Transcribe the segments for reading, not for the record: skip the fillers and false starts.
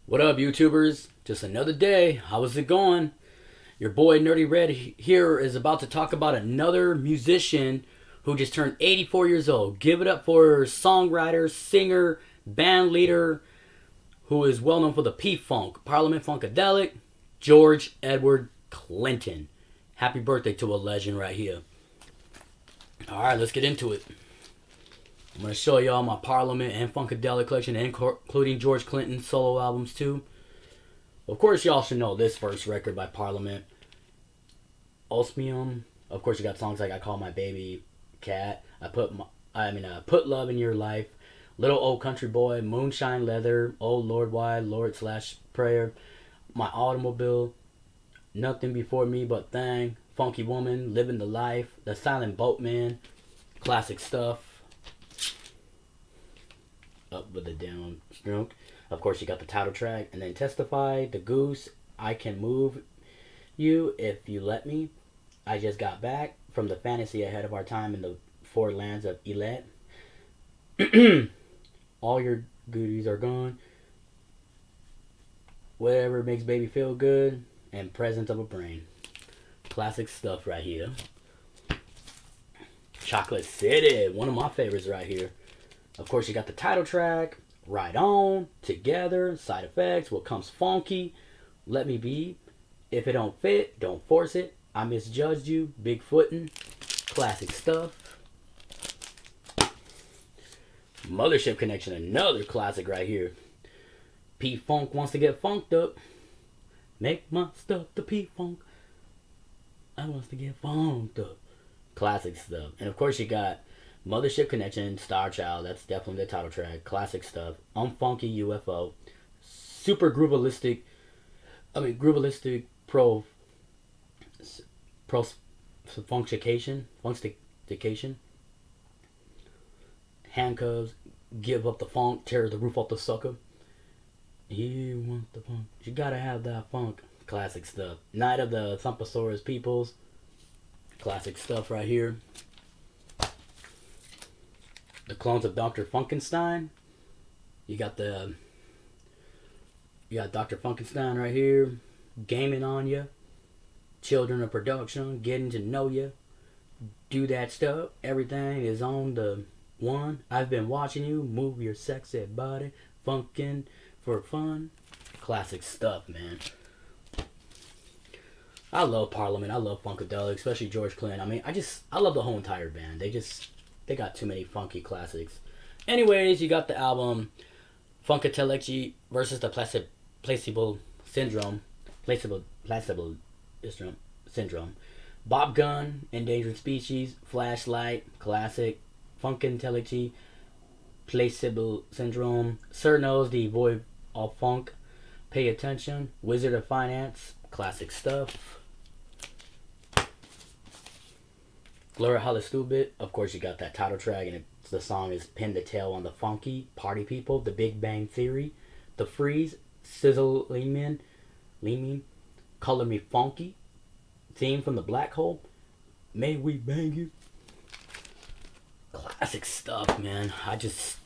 What up, YouTubers? Just another day. How's it going? Your boy Nerdy Red here is about to talk about another musician who just turned 84 years old. Give it up for songwriter, singer, band leader, who is well known for the P-Funk, Parliament Funkadelic, George Edward Clinton. Happy birthday to a legend right here. Alright, let's get into it. I'm going to show y'all my Parliament and Funkadelic collection, including George Clinton's solo albums too. Of course, y'all should know this first record by Parliament, Osmium. Of course, you got songs like "I Call My Baby Cat," "Put Love in Your Life," "Little Old Country Boy," "Moonshine Leather," "Oh Lord, Why," "Lord / Prayer," "My Automobile," "Nothing Before Me But Thang," "Funky Woman," "Living the Life," "The Silent Boatman," classic stuff. Up with a down stroke. Of course, you got the title track, and then "Testify," "The Goose," "I Can Move You If You Let Me," "I Just Got Back," "From the Fantasy Ahead of Our Time in the Four Lands of Elet," "All Your Goodies Are Gone," "Whatever Makes Baby Feel Good," and "Presence of a Brain." Classic stuff right here. Chocolate City, one of my favorites right here. Of course, you got the title track, "Right On," "Together," "Side Effects," "What Comes Funky," "Let Me Be," "If It Don't Fit, Don't Force It," "I Misjudged You," "Bigfootin'," classic stuff. Mothership Connection, another classic right here. P-Funk Wants to Get Funked Up. Make my stuff the P-Funk. I wants to get funked up. Classic stuff. And of course, you got Mothership Connection, Star Child, that's definitely the title track. Classic stuff. Funky UFO. Super groovalistic pro funkification. Handcuffs, Give Up the Funk, Tear the Roof Off the Sucker. You want the funk. You gotta have that funk. Classic stuff. Night of the Thumpasaurus Peoples. Classic stuff right here. The Clones of Dr. Funkenstein. You got Dr. Funkenstein right here. Gaming on Ya. Children of Production. Getting to Know Ya. Do That Stuff. Everything is on the one. I've been watching you. Move your sexy body. Funkin' for fun. Classic stuff, man. I love Parliament. I love Funkadelic, especially George Clinton. I love the whole entire band. They got too many funky classics. Anyways, you got the album Funkadelic versus the Placebo Syndrome. Placebo Syndrome. Bob Gunn, Endangered Species, Flashlight, classic. Funkadelic, Placebo Syndrome. Sir Knows, the Boy of Funk. Pay Attention. Wizard of Finance, classic stuff. Gloria Holostubit, of course, you got that title track, and the song is "Pin the Tail on the Funky," "Party People," "The Big Bang Theory," "The Freeze," "Sizzle Leamin," "Color Me Funky," theme from "The Black Hole," "May We Bang You." Classic stuff, man.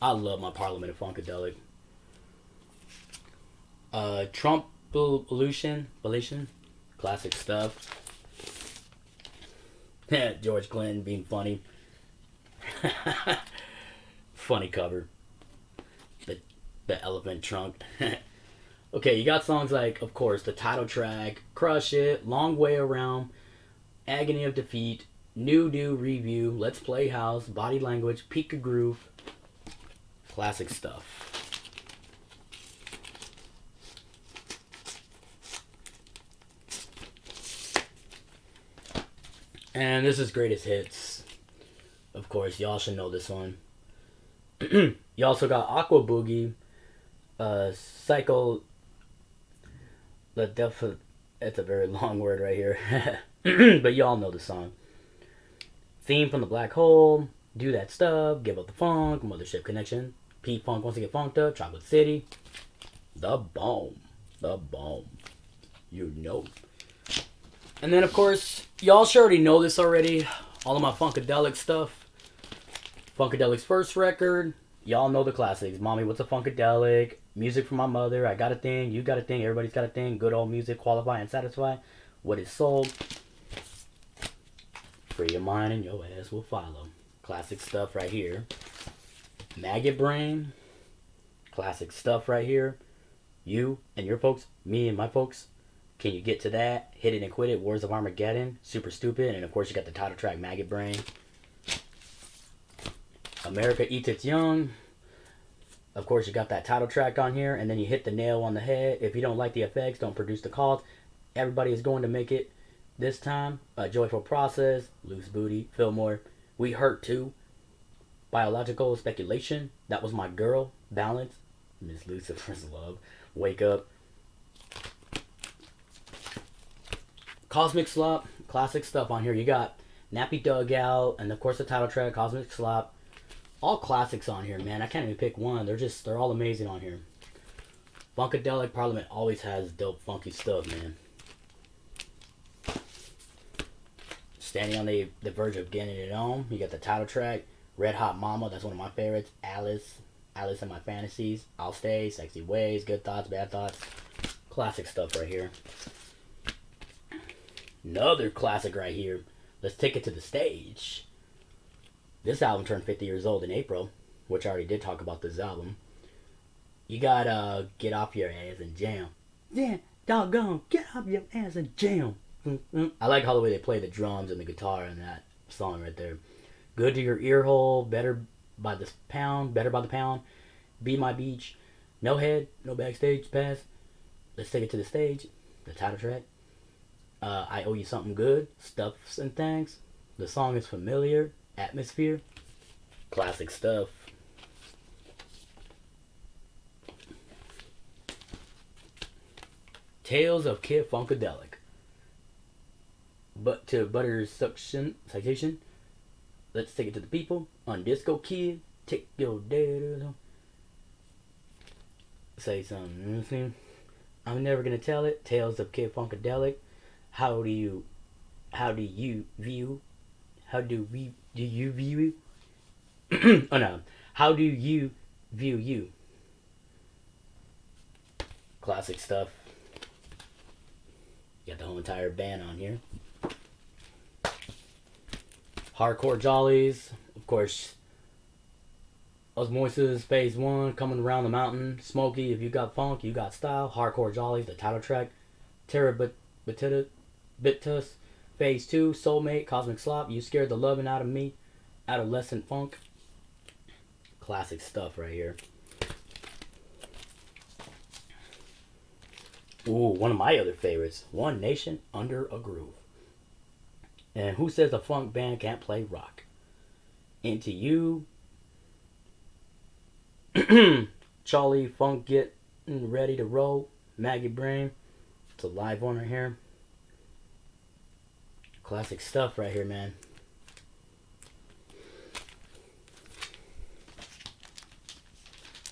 I love my Parliament of Funkadelic. Trump Illusion, classic stuff. George Clinton being funny. Funny cover. The elephant trunk. Okay, you got songs like, of course, the title track, "Crush It," "Long Way Around," "Agony of Defeat," "New Do Review," "Let's Play House," "Body Language," "Peak of Groove." Classic stuff. And this is Greatest Hits. Of course, y'all should know this one. You also got Aqua Boogie, Psycho. It's a very long word right here, but y'all know the song. Theme from "The Black Hole," "Do That Stuff," "Give Up the Funk," "Mothership Connection," P-Funk Wants to Get Funked Up, "Chocolate City," The Bomb. You know. And then, of course, y'all should already know this already. All of my Funkadelic stuff. Funkadelic's first record, Y'all know the classics. Mommy, what's a funkadelic? Music from my mother. I got a thing. You got a thing. Everybody's got a thing. Good old music. Qualify and satisfy. What is soul? Free your mind and your ass will follow. Classic stuff right here. Maggot Brain. Classic stuff right here. You and your folks. Me and my folks. Can you get to that? Hit it and quit it. Wars of Armageddon. Super stupid. And of course you got the title track Maggot Brain. America Eats Its Young. Of course, you got that title track on here, and then you hit the nail on the head. If you don't like the effects, don't produce the cause. Everybody is going to make it this time. A Joyful Process, Loose Booty, Fillmore, We Hurt Too, Biological Speculation, That Was My Girl, Balance, Miss Lucifer's Love, Wake Up, Cosmic Slop, classic stuff on here. You got Nappy Dugout, and of course the title track, Cosmic Slop. All classics on here, man. I can't even pick one. They're all amazing on here. Funkadelic Parliament always has dope, funky stuff, man. Standing on the verge of getting it on. You got the title track, Red Hot Mama. That's one of my favorites. Alice and My Fantasies. I'll Stay, Sexy Ways, Good Thoughts, Bad Thoughts. Classic stuff right here. Another classic right here. Let's Take It to the Stage. This album turned 50 years old in April, which I already did talk about this album. You got Get Off Your Ass and Jam. Yeah, doggone, get off your ass and jam. I like how the way they play the drums and the guitar in that song right there. Good to Your Ear Hole, Better by the Pound, Be My Beach, No Head, No Backstage Pass, Let's Take It to the Stage, the title track. I Owe You Something Good, Stuffs and Things. The song is familiar. Atmosphere. Classic stuff. Tales of Kid Funkadelic. But to Butter's citation. Let's Take It to the People. On Disco Kid. Take your dad. Say something. I'm never gonna tell it. Tales of Kid Funkadelic. How do you view? How do you view? Oh no. How do you view you? Classic stuff. You got the whole entire band on here. Hardcore Jollies. Of course. Osmosis, Phase 1, Coming Around the Mountain. Smokey, If You Got Funk, You Got Style. Hardcore Jollies, the title track. Terra Bitus. Phase 2, Soulmate, Cosmic Slop, You Scared the Lovin' Out of Me, Adolescent Funk. Classic stuff right here. Ooh, one of my other favorites, One Nation Under a Groove. And Who Says a Funk Band Can't Play Rock? Into You. Charlie Funk Getting Ready to Roll, Maggie Brain. It's a live one right here. Classic stuff right here, man.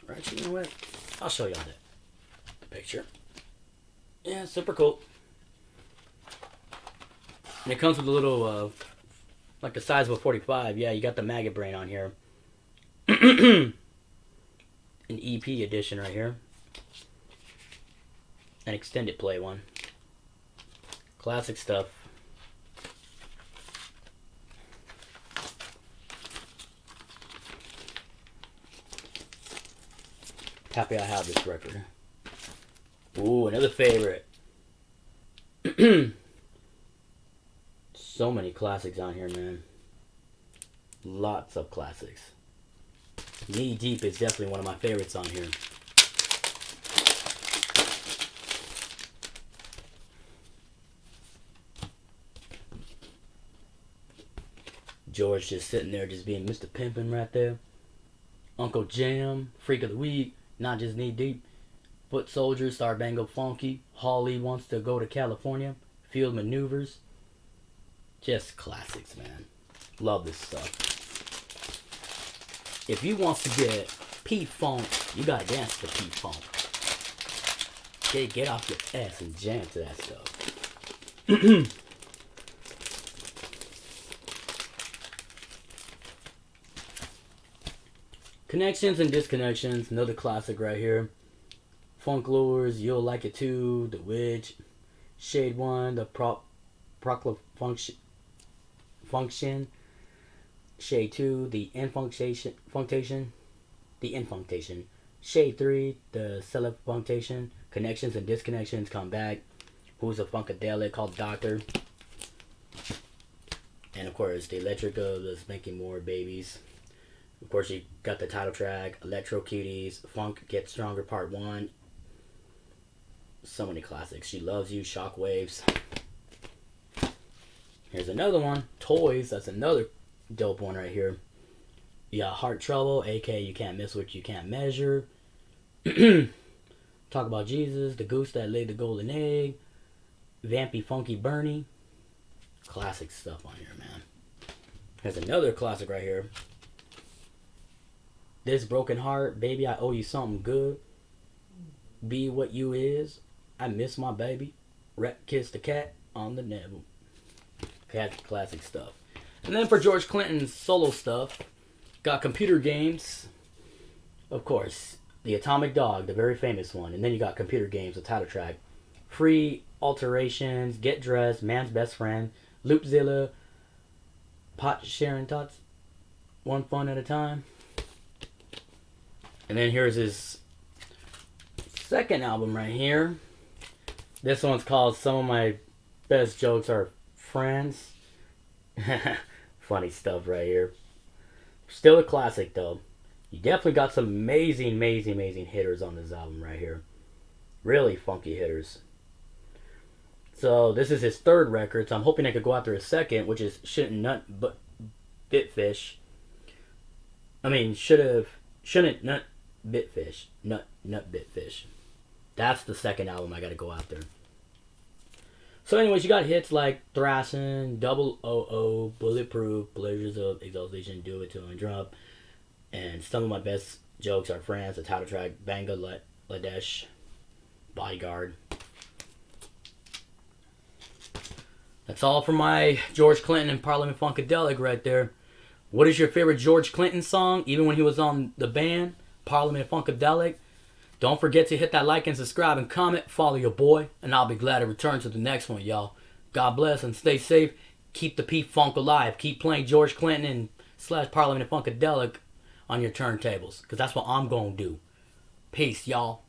Right, you know what? I'll show y'all the picture. Yeah, super cool. And it comes with a little, like the size of a 45. Yeah, you got the Maggot Brain on here. An EP edition right here. An extended play one. Classic stuff. Happy I have this record. Ooh, another favorite. So many classics on here, man. Lots of classics. Knee Deep is definitely one of my favorites on here. George just sitting there just being Mr. Pimpin' right there. Uncle Jam, Freak of the Week, Not Just Knee Deep, Foot Soldiers, Star Bangle Funky, Holly Wants to Go to California, Field Maneuvers. Just classics, man. Love this stuff. If you want to get P-Funk, you gotta dance to P-Funk. Get off your ass and jam to that stuff. Connections and Disconnections, another classic right here. Funk Lures, You'll Like It Too, The Witch, Shade One, The Procla Function, Shade 2, The Infunctation, The Infunctation, Shade 3, The Celefunctation, Connections and Disconnections, Come Back, Who's a Funkadelic, Called Doctor, and of course the Electrica that's making more babies. Of course you got the title track, Electro Cuties, Funk Gets Stronger Part 1. So many classics. She Loves You, Shockwaves. Here's another one, Toys. That's another dope one right here. You got Heart Trouble, aka You Can't Miss What You Can't Measure. Talk About Jesus, The Goose That Laid the Golden Egg, Vampy Funky Bernie. Classic stuff on here, man. Here's another classic right here. This Broken Heart, Baby I Owe You Something Good, Be What You Is, I Miss My Baby, Kiss the Cat on the Neville. Classic stuff. And then for George Clinton's solo stuff, got Computer Games, of course, The Atomic Dog, the very famous one. And then you got Computer Games, the title track, Free Alterations, Get Dressed, Man's Best Friend, Loopzilla, Pot Sharing Tots, One Fun at a Time. And then here's his second album right here. This one's called Some of My Best Jokes Are Friends. Funny stuff right here. Still a classic though. You definitely got some amazing hitters on this album right here. Really funky hitters. So this is his third record, so I'm hoping I could go after a second, which is Shouldn't Nut But Bitfish. Shouldn't Nut Bitfish. Nut Bitfish. That's the second album I gotta go after. So anyways, you got hits like Thrashing, Double O, Bulletproof, Pleasures of Exaltation, Do It Till I Drop, and Some of My Best Jokes Are Friends, the title track, Bangladesh, Bodyguard. That's all for my George Clinton and Parliament Funkadelic right there. What is your favorite George Clinton song, even when he was on the band, Parliament Funkadelic? Don't forget to hit that like and subscribe and comment. Follow your boy, and I'll be glad to return to the next one, y'all. God bless and stay safe. Keep the P-Funk alive. Keep playing George Clinton and / Parliament Funkadelic on your turntables, because that's what I'm going to do. Peace, y'all.